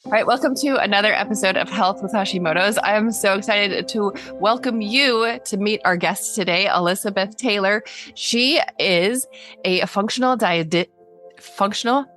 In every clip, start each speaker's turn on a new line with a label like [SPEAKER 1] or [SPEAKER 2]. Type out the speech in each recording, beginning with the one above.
[SPEAKER 1] All right, welcome to another episode of Health with Hashimoto's. I am so excited to welcome you to meet our guest today, Alissabeth Taylor. She is a functional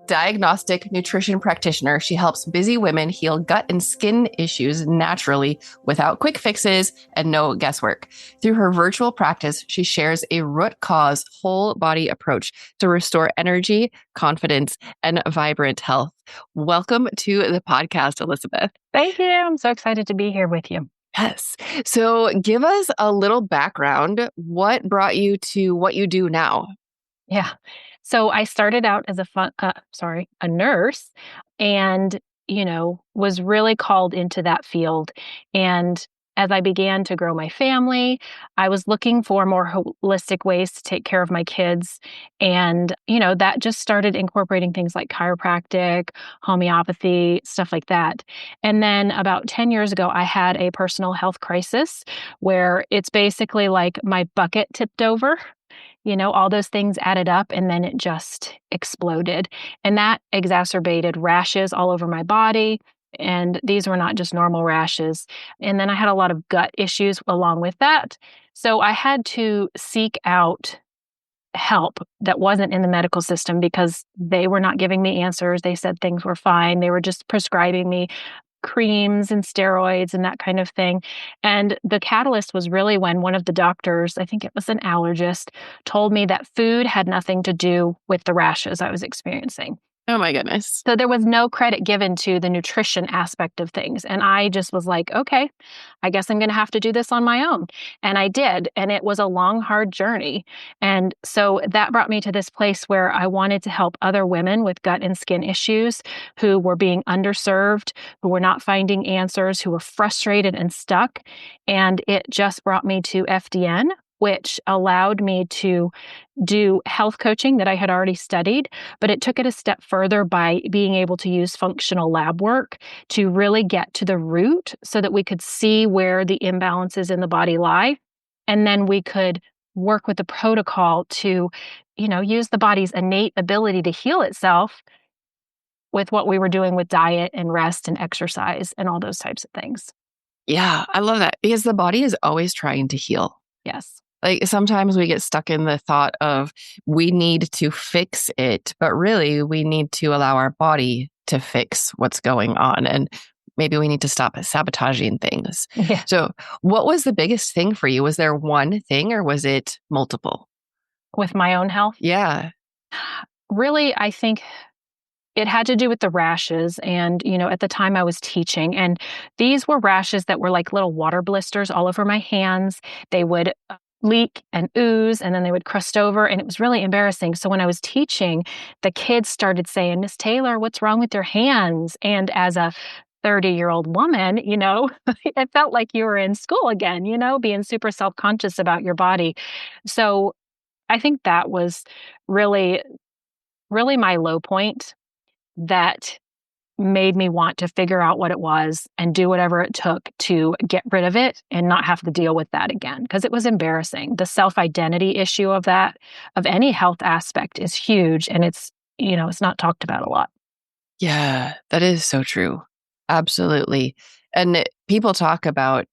[SPEAKER 1] diagnostic nutrition practitioner. She helps busy women heal gut and skin issues naturally without quick fixes and no guesswork. Through her virtual practice, she shares a root cause, whole body approach to restore energy, confidence, and vibrant health. Welcome to the podcast, Alissabeth.
[SPEAKER 2] Thank you. I'm so excited to be here with you.
[SPEAKER 1] Yes. So give us a little background. What brought you to what you do now?
[SPEAKER 2] Yeah. So I started out as a nurse and, was really called into that field. And as I began to grow my family, I was looking for more holistic ways to take care of my kids. And, that just started incorporating things like chiropractic, homeopathy, stuff like that. And then about 10 years ago, I had a personal health crisis where it's basically like my bucket tipped over. All those things added up and then it just exploded. And that exacerbated rashes all over my body. And these were not just normal rashes. And then I had a lot of gut issues along with that. So I had to seek out help that wasn't in the medical system because they were not giving me answers. They said things were fine. They were just prescribing me creams and steroids and that kind of thing. And the catalyst was really when one of the doctors, I think it was an allergist, told me that food had nothing to do with the rashes I was experiencing.
[SPEAKER 1] Oh my goodness.
[SPEAKER 2] So there was no credit given to the nutrition aspect of things. And I just was like, okay, I guess I'm going to have to do this on my own. And I did. And it was a long, hard journey. And so that brought me to this place where I wanted to help other women with gut and skin issues who were being underserved, who were not finding answers, who were frustrated and stuck. And it just brought me to FDN, which allowed me to do health coaching that I had already studied, but it took it a step further by being able to use functional lab work to really get to the root so that we could see where the imbalances in the body lie. And then we could work with the protocol to, use the body's innate ability to heal itself with what we were doing with diet and rest and exercise and all those types of things.
[SPEAKER 1] Yeah, I love that because the body is always trying to heal.
[SPEAKER 2] Yes.
[SPEAKER 1] Like sometimes we get stuck in the thought of we need to fix it, but really we need to allow our body to fix what's going on. And maybe we need to stop sabotaging things.
[SPEAKER 2] Yeah.
[SPEAKER 1] So what was the biggest thing for you? Was there one thing or was it multiple?
[SPEAKER 2] With my own health?
[SPEAKER 1] Yeah.
[SPEAKER 2] Really, I think it had to do with the rashes. And, at the time I was teaching, and these were rashes that were like little water blisters all over my hands. They would leak and ooze, and then they would crust over, and it was really embarrassing. So when I was teaching, the kids started saying, "Miss Taylor, what's wrong with your hands?" And as a 30-year-old woman, it felt like you were in school again, being super self-conscious about your body. So I think that was really, really my low point that made me want to figure out what it was and do whatever it took to get rid of it and not have to deal with that again, because it was embarrassing. The self-identity issue of that, of any health aspect, is huge, and it's not talked about a lot.
[SPEAKER 1] Yeah, that is so true. Absolutely. And people talk about,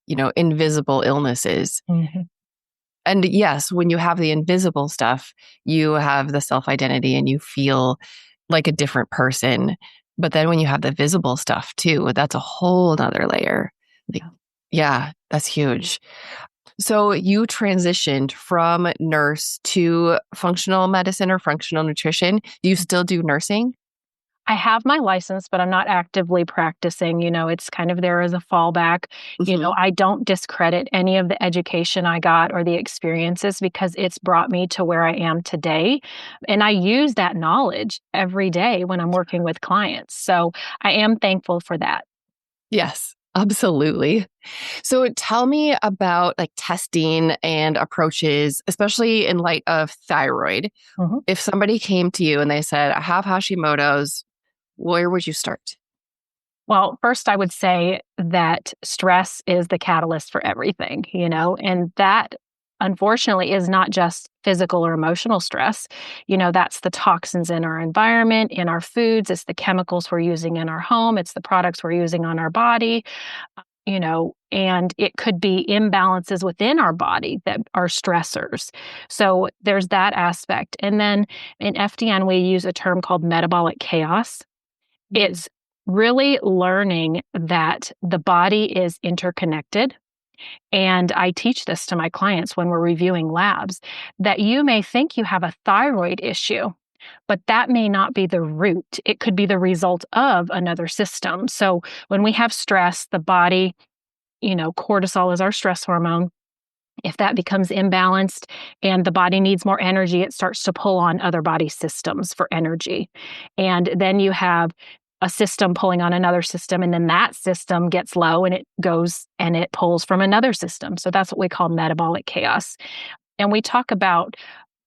[SPEAKER 1] invisible illnesses.
[SPEAKER 2] Mm-hmm.
[SPEAKER 1] And yes, when you have the invisible stuff, you have the self-identity and you feel like a different person. But then when you have the visible stuff too, that's a whole nother layer. Yeah, that's huge. So you transitioned from nurse to functional medicine or functional nutrition. Do you still do nursing?
[SPEAKER 2] I have my license, but I'm not actively practicing. It's kind of there as a fallback. I don't discredit any of the education I got or the experiences because it's brought me to where I am today. And I use that knowledge every day when I'm working with clients. So I am thankful for that.
[SPEAKER 1] Yes, absolutely. So tell me about like testing and approaches, especially in light of thyroid.
[SPEAKER 2] Mm-hmm.
[SPEAKER 1] If somebody came to you and they said, I have Hashimoto's, where would you start?
[SPEAKER 2] Well, first, I would say that stress is the catalyst for everything, and that unfortunately is not just physical or emotional stress. That's the toxins in our environment, in our foods, it's the chemicals we're using in our home, it's the products we're using on our body, and it could be imbalances within our body that are stressors. So there's that aspect. And then in FDN, we use a term called metabolic chaos. It's really learning that the body is interconnected. And I teach this to my clients when we're reviewing labs, that you may think you have a thyroid issue, but that may not be the root. It could be the result of another system. So when we have stress, the body, cortisol is our stress hormone. If that becomes imbalanced and the body needs more energy, it starts to pull on other body systems for energy. And then you have a system pulling on another system, and then that system gets low and it goes and it pulls from another system. So that's what we call metabolic chaos. And we talk about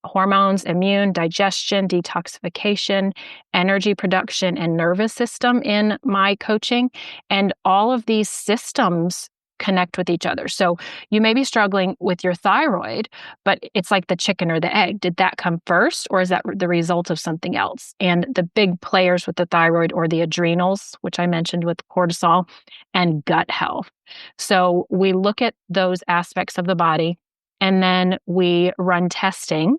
[SPEAKER 2] hormones, immune, digestion, detoxification, energy production, and nervous system in my coaching. And all of these systems connect with each other. So you may be struggling with your thyroid, but it's like the chicken or the egg. Did that come first, or is that the result of something else? And the big players with the thyroid or the adrenals, which I mentioned with cortisol, and gut health. So we look at those aspects of the body, and then we run testing.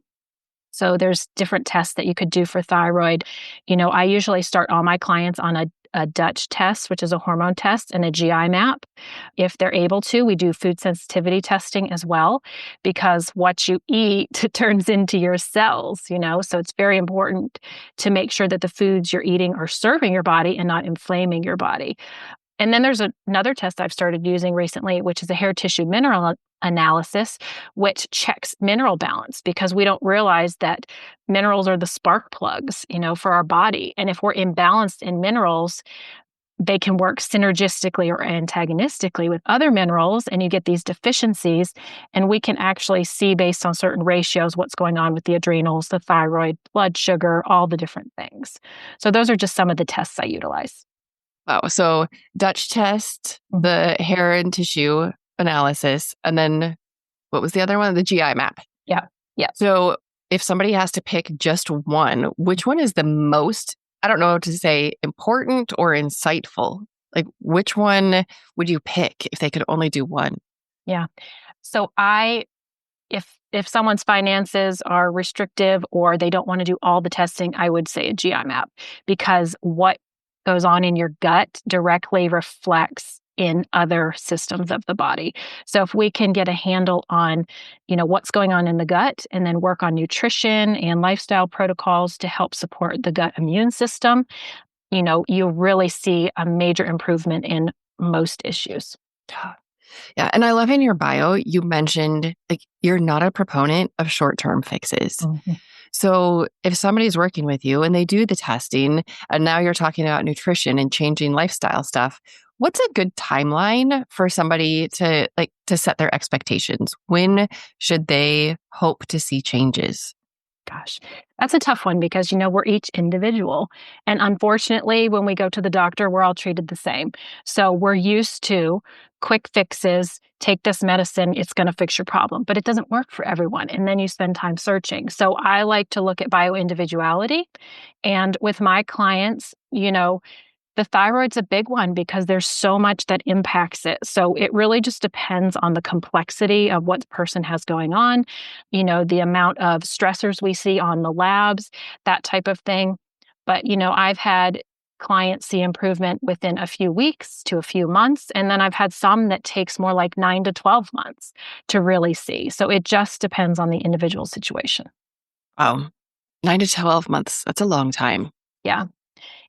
[SPEAKER 2] So there's different tests that you could do for thyroid. I usually start all my clients on a Dutch test, which is a hormone test, and a GI map. If they're able to, we do food sensitivity testing as well, because what you eat turns into your cells, so it's very important to make sure that the foods you're eating are serving your body and not inflaming your body. And then there's another test I've started using recently, which is a hair tissue mineral analysis, which checks mineral balance, because we don't realize that minerals are the spark plugs, for our body. And if we're imbalanced in minerals, they can work synergistically or antagonistically with other minerals, and you get these deficiencies. And we can actually see, based on certain ratios, what's going on with the adrenals, the thyroid, blood sugar, all the different things. So those are just some of the tests I utilize.
[SPEAKER 1] Wow. So Dutch test, the hair and tissue analysis, and then what was the other one? The GI map.
[SPEAKER 2] Yeah. Yeah.
[SPEAKER 1] So if somebody has to pick just one, which one is the most, I don't know what to say, important or insightful? Like, which one would you pick if they could only do one?
[SPEAKER 2] Yeah. So if someone's finances are restrictive or they don't want to do all the testing, I would say a GI map, because what goes on in your gut directly reflects in other systems of the body. So if we can get a handle on, what's going on in the gut, and then work on nutrition and lifestyle protocols to help support the gut immune system, you'll really see a major improvement in most issues.
[SPEAKER 1] Yeah. And I love in your bio, you mentioned like you're not a proponent of short-term fixes.
[SPEAKER 2] Mm-hmm.
[SPEAKER 1] So if somebody's working with you and they do the testing, and now you're talking about nutrition and changing lifestyle stuff, what's a good timeline for somebody to set their expectations? When should they hope to see changes?
[SPEAKER 2] Gosh, that's a tough one, because, we're each individual. And unfortunately, when we go to the doctor, we're all treated the same. So we're used to quick fixes, take this medicine, it's going to fix your problem. But it doesn't work for everyone. And then you spend time searching. So I like to look at bio-individuality. And with my clients, the thyroid's a big one, because there's so much that impacts it. So it really just depends on the complexity of what the person has going on, the amount of stressors we see on the labs, that type of thing. But, I've had clients see improvement within a few weeks to a few months. And then I've had some that takes more like 9 to 12 months to really see. So it just depends on the individual situation.
[SPEAKER 1] Wow. 9 to 12 months. That's a long time.
[SPEAKER 2] Yeah.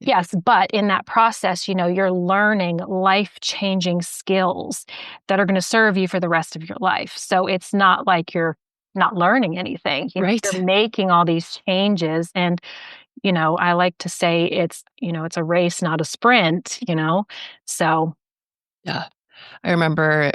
[SPEAKER 2] Yes, but in that process, you're learning life-changing skills that are going to serve you for the rest of your life. So it's not like you're not learning anything.
[SPEAKER 1] Right.
[SPEAKER 2] You're making all these changes. And, I like to say it's a race, not a sprint, So.
[SPEAKER 1] Yeah. I remember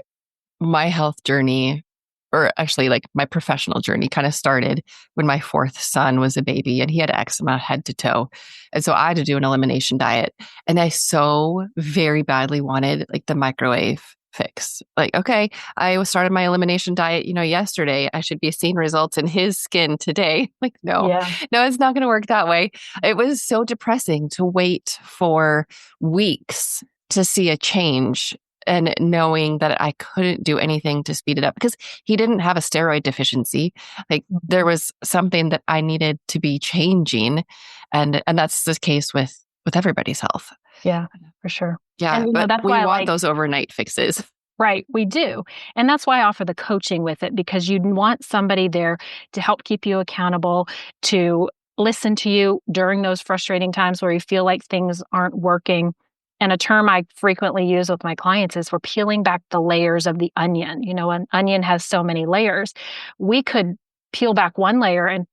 [SPEAKER 1] my health journey, or actually like my professional journey, kind of started when my fourth son was a baby and he had eczema head to toe. And so I had to do an elimination diet. And I so very badly wanted like the microwave fix. Like, okay, I started my elimination diet, yesterday. I should be seeing results in his skin today. Like, no,
[SPEAKER 2] Yeah.
[SPEAKER 1] no, it's not going to work that way. It was so depressing to wait for weeks to see a change and knowing that I couldn't do anything to speed it up because he didn't have a steroid deficiency. Like there
[SPEAKER 2] Mhm.
[SPEAKER 1] was something that I needed to be changing. And that's the case with everybody's health.
[SPEAKER 2] Yeah, for sure.
[SPEAKER 1] Yeah,
[SPEAKER 2] And,
[SPEAKER 1] but
[SPEAKER 2] that's
[SPEAKER 1] we
[SPEAKER 2] why I
[SPEAKER 1] want
[SPEAKER 2] like
[SPEAKER 1] those overnight fixes.
[SPEAKER 2] right, we do. And that's why I offer the coaching with it because you want somebody there to help keep you accountable, to listen to you during those frustrating times where you feel like things aren't working. And a term I frequently use with my clients is we're peeling back the layers of the onion. An onion has so many layers. We could peel back one layer and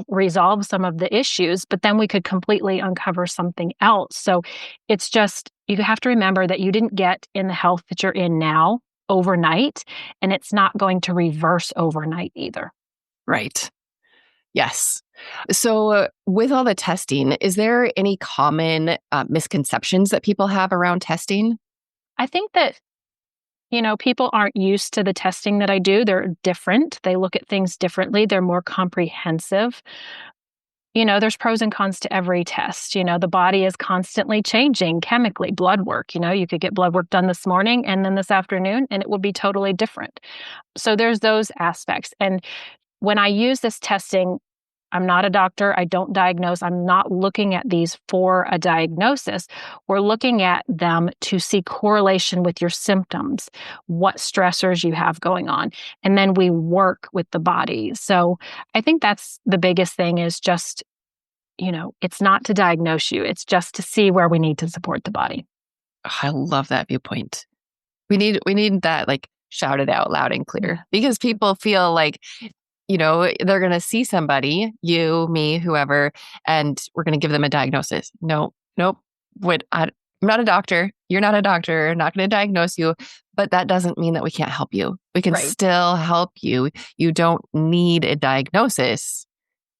[SPEAKER 2] resolve some of the issues, but then we could completely uncover something else. So it's just, you have to remember that you didn't get in the health that you're in now overnight, and it's not going to reverse overnight either.
[SPEAKER 1] Right. Yes. So, with all the testing, is there any common misconceptions that people have around testing?
[SPEAKER 2] I think that, people aren't used to the testing that I do. They're different. They look at things differently. They're more comprehensive. There's pros and cons to every test. The body is constantly changing chemically, blood work. You could get blood work done this morning and then this afternoon, and it will be totally different. So there's those aspects. And when I use this testing, I'm not a doctor. I don't diagnose. I'm not looking at these for a diagnosis. We're looking at them to see correlation with your symptoms, what stressors you have going on. And then we work with the body. So I think that's the biggest thing is just, it's not to diagnose you. It's just to see where we need to support the body.
[SPEAKER 1] I love that viewpoint. We need that like shouted out loud and clear because people feel like they're going to see somebody, you, me, whoever, and we're going to give them a diagnosis. No, nope. I'm not a doctor. You're not a doctor. I'm not going to diagnose you. But that doesn't mean that we can't help you. We can
[SPEAKER 2] Right.
[SPEAKER 1] still help you. You don't need a diagnosis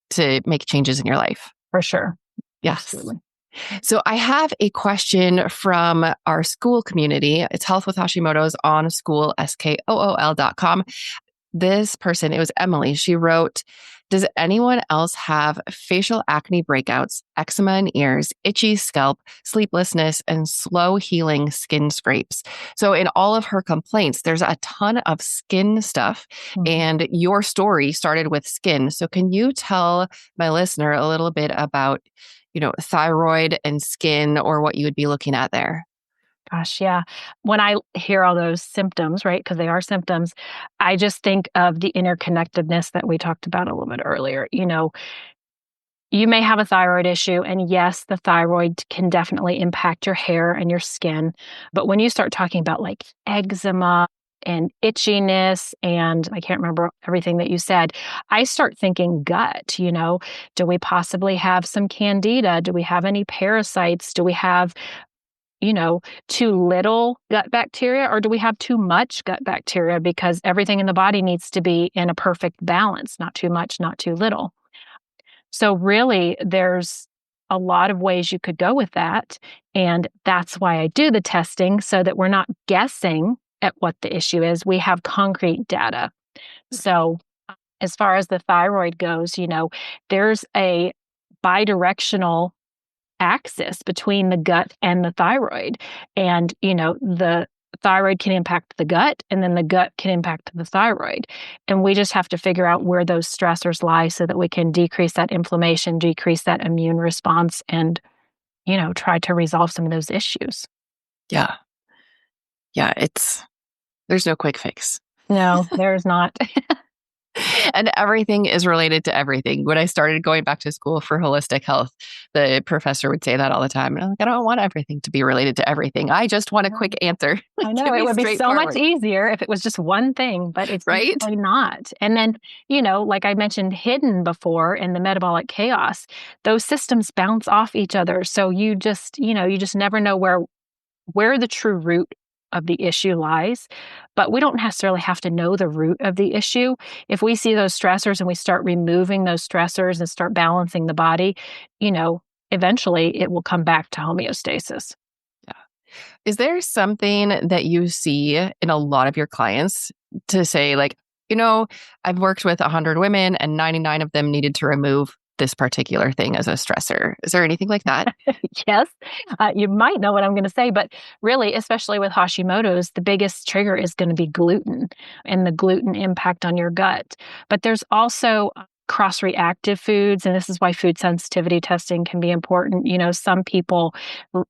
[SPEAKER 1] to make changes in your life.
[SPEAKER 2] For sure.
[SPEAKER 1] Yes.
[SPEAKER 2] Absolutely.
[SPEAKER 1] So I have a question from our school community. It's Health with Hashimoto's on school, SKOOL.com. This person, it was Emily, she wrote, does anyone else have facial acne breakouts, eczema in ears, itchy scalp, sleeplessness, and slow healing skin scrapes? So, in all of her complaints, there's a ton of skin stuff,
[SPEAKER 2] Mhm.
[SPEAKER 1] and your story started with skin. So, can you tell my listener a little bit about, thyroid and skin or what you would be looking at there?
[SPEAKER 2] Gosh, yeah. When I hear all those symptoms, right, because they are symptoms, I just think of the interconnectedness that we talked about a little bit earlier. You may have a thyroid issue, and yes, the thyroid can definitely impact your hair and your skin. But when you start talking about like eczema and itchiness, and I can't remember everything that you said, I start thinking gut. Do we possibly have some candida? Do we have any parasites? Do we have too little gut bacteria, or do we have too much gut bacteria? Because everything in the body needs to be in a perfect balance, not too much, not too little. So, really, there's a lot of ways you could go with that. And that's why I do the testing so that we're not guessing at what the issue is. We have concrete data. So, as far as the thyroid goes, there's a bidirectional axis between the gut and the thyroid. And, the thyroid can impact the gut, and then the gut can impact the thyroid. And we just have to figure out where those stressors lie so that we can decrease that inflammation, decrease that immune response, and, try to resolve some of those issues.
[SPEAKER 1] Yeah. Yeah. There's no quick fix.
[SPEAKER 2] No, there's not.
[SPEAKER 1] And everything is related to everything. When I started going back to school for holistic health, the professor would say that all the time. And I'm like, I don't want everything to be related to everything. I just want a quick answer.
[SPEAKER 2] I know
[SPEAKER 1] Give
[SPEAKER 2] it
[SPEAKER 1] me
[SPEAKER 2] would be so much
[SPEAKER 1] straightforward,
[SPEAKER 2] easier if it was just one thing, but it's
[SPEAKER 1] right?
[SPEAKER 2] usually not. And then, like I mentioned, hidden before in the metabolic chaos, those systems bounce off each other. So you just never know where the true root of the issue lies. But we don't necessarily have to know the root of the issue. If we see those stressors and we start removing those stressors and start balancing the body, eventually it will come back to homeostasis.
[SPEAKER 1] Yeah. Is there something that you see in a lot of your clients to say, like, you know, I've worked with 100 women and 99 of them needed to remove this particular thing as a stressor? Is there anything like that?
[SPEAKER 2] Yes, you might know what I'm going to say, but really, especially with Hashimoto's, the biggest trigger is going to be gluten and the gluten impact on your gut. But there's also cross-reactive foods, and this is why food sensitivity testing can be important. Some people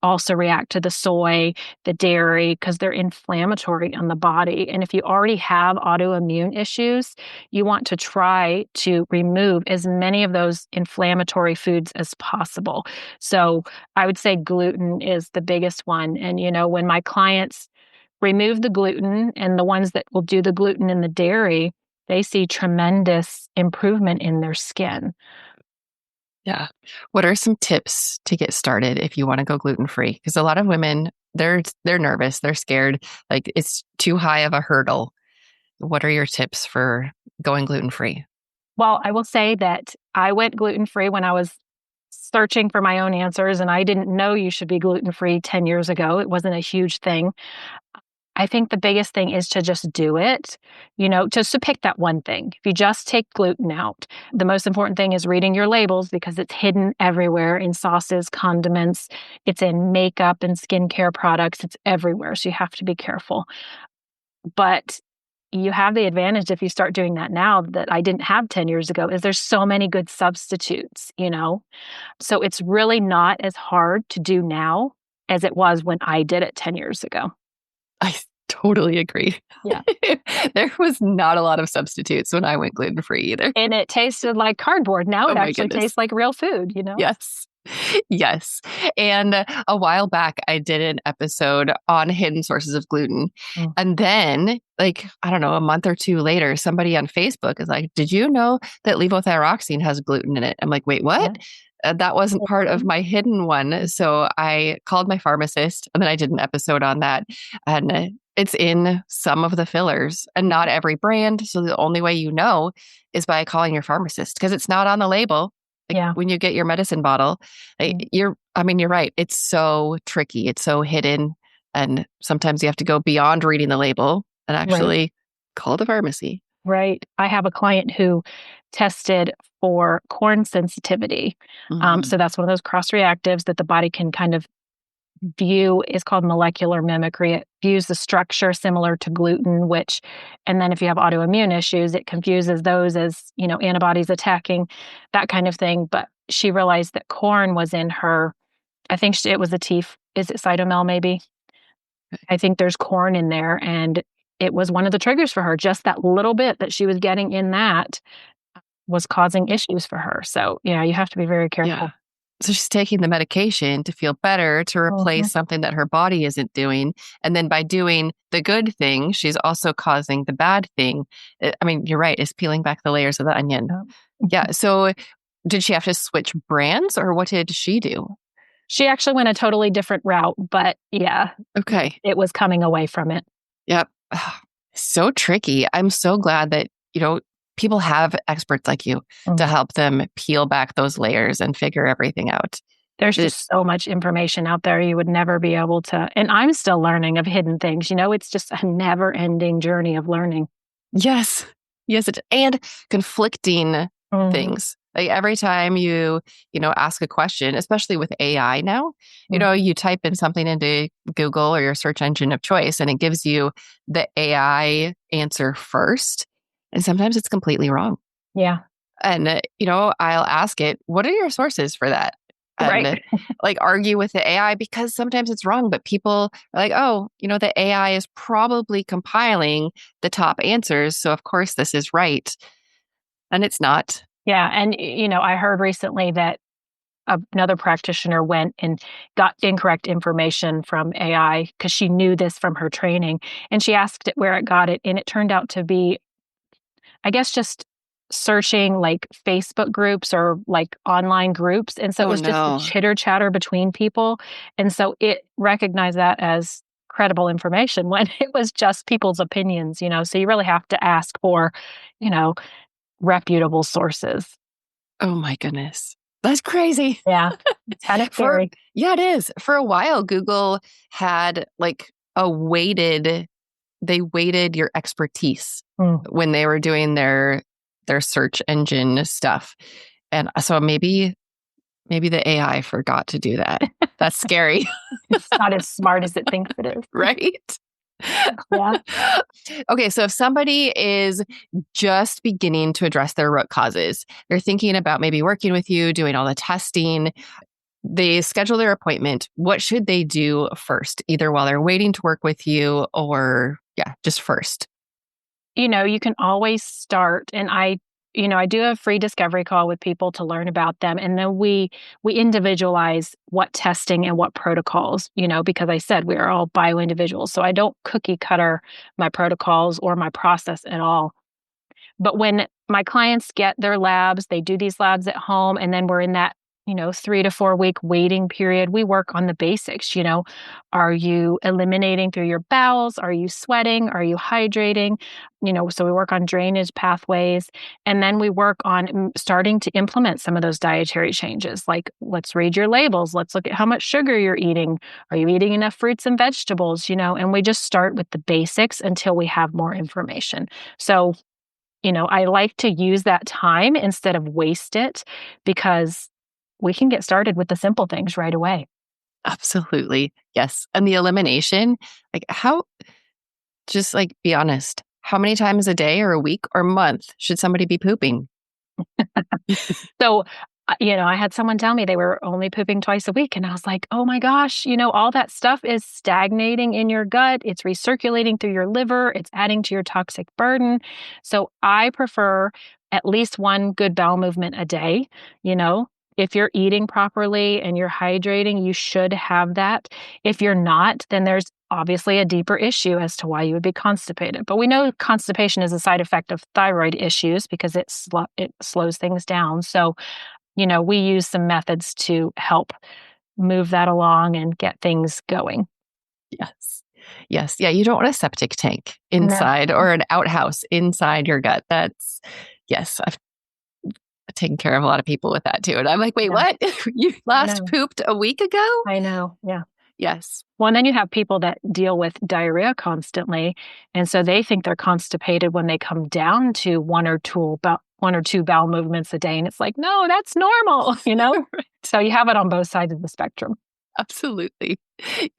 [SPEAKER 2] also react to the soy, the dairy, because they're inflammatory on the body. And if you already have autoimmune issues, you want to try to remove as many of those inflammatory foods as possible. So I would say gluten is the biggest one. And, when my clients remove the gluten and the ones that will do the gluten and the dairy, they see tremendous improvement in their skin.
[SPEAKER 1] Yeah. What are some tips to get started if you want to go gluten-free? Because a lot of women, they're nervous, they're scared, like it's too high of a hurdle. What are your tips for going gluten-free?
[SPEAKER 2] Well, I will say that I went gluten-free when I was searching for my own answers, and I didn't know you should be gluten-free 10 years ago. It wasn't a huge thing. I think the biggest thing is to just do it, just to pick that one thing. If you just take gluten out, the most important thing is reading your labels because it's hidden everywhere in sauces, condiments, it's in makeup and skincare products, it's everywhere. So you have to be careful. But you have the advantage if you start doing that now that I didn't have 10 years ago is there's so many good substitutes. So it's really not as hard to do now as it was when I did it 10 years ago.
[SPEAKER 1] I totally agree.
[SPEAKER 2] Yeah.
[SPEAKER 1] There was not a lot of substitutes when I went gluten-free either.
[SPEAKER 2] And it tasted like cardboard. Now
[SPEAKER 1] Oh
[SPEAKER 2] it
[SPEAKER 1] my
[SPEAKER 2] actually
[SPEAKER 1] goodness.
[SPEAKER 2] tastes like real food.
[SPEAKER 1] Yes. Yes. And a while back, I did an episode on hidden sources of gluten.
[SPEAKER 2] Mm.
[SPEAKER 1] And then, like, I don't know, a month or two later, somebody on Facebook is like, did you know that levothyroxine has gluten in it? I'm like, wait,
[SPEAKER 2] Yeah.
[SPEAKER 1] what? That wasn't part of
[SPEAKER 2] Mhm.
[SPEAKER 1] my hidden one. So I called my pharmacist and then I did an episode on that. And it's in some of the fillers and not every brand. So the only way you know is by calling your pharmacist because it's not on the label. Like
[SPEAKER 2] Yeah.
[SPEAKER 1] when you get your medicine bottle,
[SPEAKER 2] Mm.
[SPEAKER 1] you're right. It's so tricky. It's so hidden. And sometimes you have to go beyond reading the label and
[SPEAKER 2] Right.
[SPEAKER 1] actually call the pharmacy.
[SPEAKER 2] Right. I have a client who tested for corn sensitivity.
[SPEAKER 1] Mhm.
[SPEAKER 2] So that's one of those cross reactives that the body can kind of view is called molecular mimicry. It views the structure similar to gluten, and then if you have autoimmune issues, it confuses those as, antibodies attacking, that kind of thing. But she realized that corn was in her, I think it was a is it cytomel maybe? I think there's corn in there. And it was one of the triggers for her. Just that little bit that she was getting in that was causing issues for her. So, yeah, you have to be very
[SPEAKER 1] Yeah.
[SPEAKER 2] careful.
[SPEAKER 1] So she's taking the medication to feel better, to
[SPEAKER 2] Mhm.
[SPEAKER 1] replace something that her body isn't doing. And then by doing the good thing, she's also causing the bad thing. I mean, you're right. It's peeling back the layers of the onion.
[SPEAKER 2] Yeah.
[SPEAKER 1] Yeah. So did she have to switch brands or what did she do?
[SPEAKER 2] She actually went a totally different route, but yeah,
[SPEAKER 1] Okay.
[SPEAKER 2] it was coming away from it.
[SPEAKER 1] Yep. So tricky. I'm so glad that, people have experts like you to
[SPEAKER 2] Mm.
[SPEAKER 1] help them peel back those layers and figure everything out.
[SPEAKER 2] There's
[SPEAKER 1] It,
[SPEAKER 2] just so much information out there you would never be able to, and I'm still learning of hidden things, it's just a never-ending journey of learning.
[SPEAKER 1] yes. Yes. And conflicting
[SPEAKER 2] Mhm,
[SPEAKER 1] things. Like every time you ask a question, especially with AI now,
[SPEAKER 2] mhm.
[SPEAKER 1] you type in something into Google or your search engine of choice and it gives you the AI answer first. And sometimes it's completely wrong.
[SPEAKER 2] Yeah,
[SPEAKER 1] And, I'll ask it, what are your sources for that? And
[SPEAKER 2] right.
[SPEAKER 1] like argue with the AI because sometimes it's wrong, but people are like, oh, the AI is probably compiling the top answers. So of course this is right. And it's not.
[SPEAKER 2] Yeah, and, I heard recently that another practitioner went and got incorrect information from AI because she knew this from her training, and she asked it where it got it, and it turned out to be, I guess, just searching like Facebook groups or like online groups. And so it
[SPEAKER 1] Oh
[SPEAKER 2] was just the
[SPEAKER 1] no.
[SPEAKER 2] chitter chatter between people. And so it recognized that as credible information when it was just people's opinions. So you really have to ask for, you know, reputable sources.
[SPEAKER 1] Oh my goodness. That's crazy.
[SPEAKER 2] Yeah. It's kind of scary.
[SPEAKER 1] Yeah, it is. For a while, Google had like they weighted your expertise when they were doing their search engine stuff. And so maybe the AI forgot to do that. That's scary.
[SPEAKER 2] It's not as smart as it thinks it is.
[SPEAKER 1] Right?
[SPEAKER 2] Yeah.
[SPEAKER 1] Okay, so if somebody is just beginning to address their root causes, they're thinking about maybe working with you, doing all the testing, they schedule their appointment, what should they do first, either while they're waiting to work with you or, just first?
[SPEAKER 2] You can always start, and I do a free discovery call with people to learn about them. And then we individualize what testing and what protocols, because I said we are all bio individuals. So I don't cookie cutter my protocols or my process at all. But when my clients get their labs, they do these labs at home, and then we're in that 3 to 4 week waiting period. We work on the basics. Are you eliminating through your bowels? Are you sweating? Are you hydrating? So we work on drainage pathways, and then we work on starting to implement some of those dietary changes. Like, let's read your labels. Let's look at how much sugar you're eating. Are you eating enough fruits and vegetables? And we just start with the basics until we have more information. So, I like to use that time instead of waste it, because we can get started with the simple things right away.
[SPEAKER 1] Absolutely. Yes. And the elimination, be honest. How many times a day or a week or month should somebody be pooping?
[SPEAKER 2] So, I had someone tell me they were only pooping twice a week. And I was like, oh my gosh, all that stuff is stagnating in your gut. It's recirculating through your liver. It's adding to your toxic burden. So I prefer at least one good bowel movement a day. If you're eating properly and you're hydrating, you should have that. If you're not, then there's obviously a deeper issue as to why you would be constipated. But we know constipation is a side effect of thyroid issues because it slows things down. So, we use some methods to help move that along and get things going.
[SPEAKER 1] Yes. Yes. Yeah. You don't want a septic tank inside or an outhouse inside your gut. Yes. I've taken care of a lot of people with that too. And I'm like, wait, what? You last pooped a week ago?
[SPEAKER 2] I know. Yeah.
[SPEAKER 1] Yes.
[SPEAKER 2] Well, and then you have people that deal with diarrhea constantly. And so they think they're constipated when they come down to one or two bowel movements a day. And it's like, no, that's normal, So you have it on both sides of the spectrum.
[SPEAKER 1] Absolutely.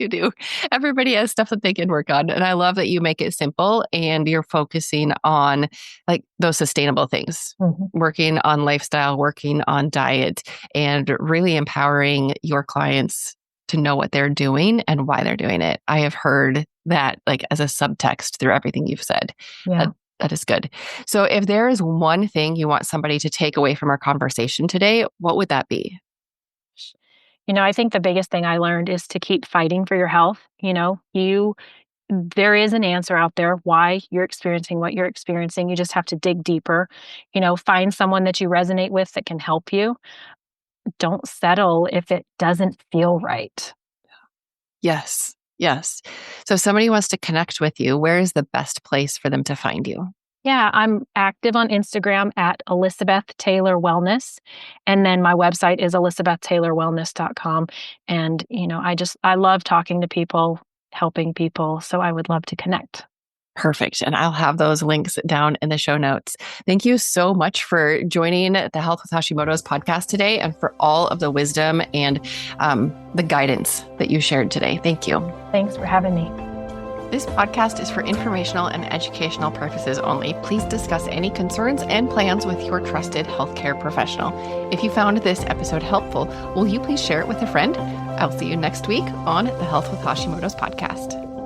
[SPEAKER 1] You do. Everybody has stuff that they can work on. And I love that you make it simple and you're focusing on like those sustainable things, working on lifestyle, working on diet, and really empowering your clients to know what they're doing and why they're doing it. I have heard that like as a subtext through everything you've said.
[SPEAKER 2] Yeah.
[SPEAKER 1] That is good. So if there is one thing you want somebody to take away from our conversation today, what would that be?
[SPEAKER 2] I think the biggest thing I learned is to keep fighting for your health. There is an answer out there why you're experiencing what you're experiencing. You just have to dig deeper, find someone that you resonate with that can help you. Don't settle if it doesn't feel right.
[SPEAKER 1] Yes. Yes. So if somebody wants to connect with you, where is the best place for them to find you?
[SPEAKER 2] Yeah, I'm active on Instagram at Alissabeth Taylor Wellness. And then my website is alissabethtaylorwellness.com. And, I love talking to people, helping people. So I would love to connect.
[SPEAKER 1] Perfect. And I'll have those links down in the show notes. Thank you so much for joining the Health with Hashimoto's podcast today and for all of the wisdom and the guidance that you shared today. Thank you.
[SPEAKER 2] Thanks for having me.
[SPEAKER 1] This podcast is for informational and educational purposes only. Please discuss any concerns and plans with your trusted healthcare professional. If you found this episode helpful, will you please share it with a friend? I'll see you next week on the Health with Hashimoto's podcast.